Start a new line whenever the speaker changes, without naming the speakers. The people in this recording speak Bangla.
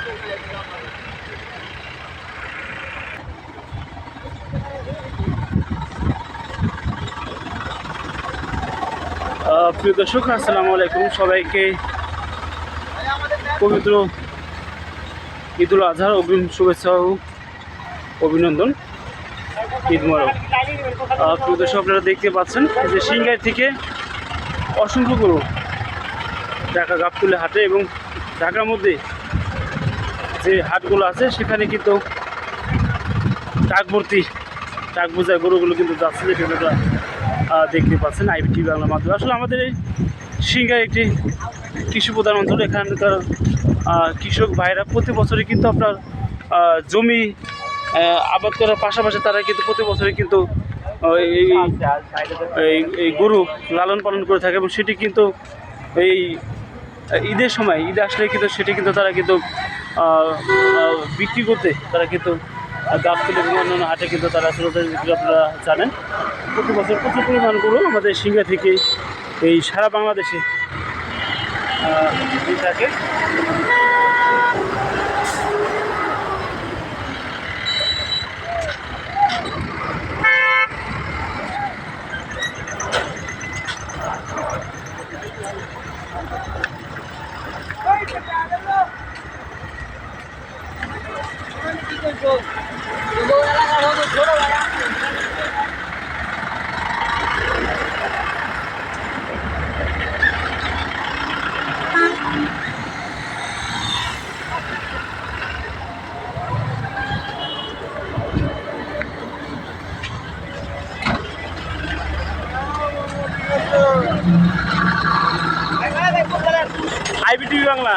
প্রিয় দর্শক, আসসালামু আলাইকুম। সবাইকে পবিত্র ঈদুল আজহার অগ্রিম শুভেচ্ছা ও অভিনন্দন। ঈদ মোবারক। প্রিয় দর্শক, আপনারা দেখতে পাচ্ছেন যে সিংগাই থেকে অসংখ্য গরু ঢাকা গাবতলী হাটে এবং ঢাকার মধ্যে যে হাটগুলো আছে সেখানে কিন্তু টাক ভর্তি টাক বোঝায় গরুগুলো কিন্তু যাচ্ছে, যেটা আপনারা দেখতে পাচ্ছেন IBTV বাংলার মাধ্যমে। আসলে আমাদের এই সিংগাই একটি কৃষি প্রধান অঞ্চল। এখানকার কৃষক ভাইরা প্রতি বছরই কিন্তু আপনার জমি আবাদ করার পাশাপাশি তারা কিন্তু প্রতি বছরই কিন্তু এই গরু লালন পালন করে থাকে এবং সেটি কিন্তু এই ঈদের সময়, ঈদ আসলে কিন্তু সেটি কিন্তু তারা কিন্তু বিক্রি করতে তারা কিন্তু গাবতলী এবং অন্যান্য হাটে কিন্তু তারা আপনারা জানেন প্রতি বছর প্রচুর পরিমাণ গরু আমাদের সিংগাই থেকে এই সারা বাংলাদেশে থাকে। IBTV বাংলা।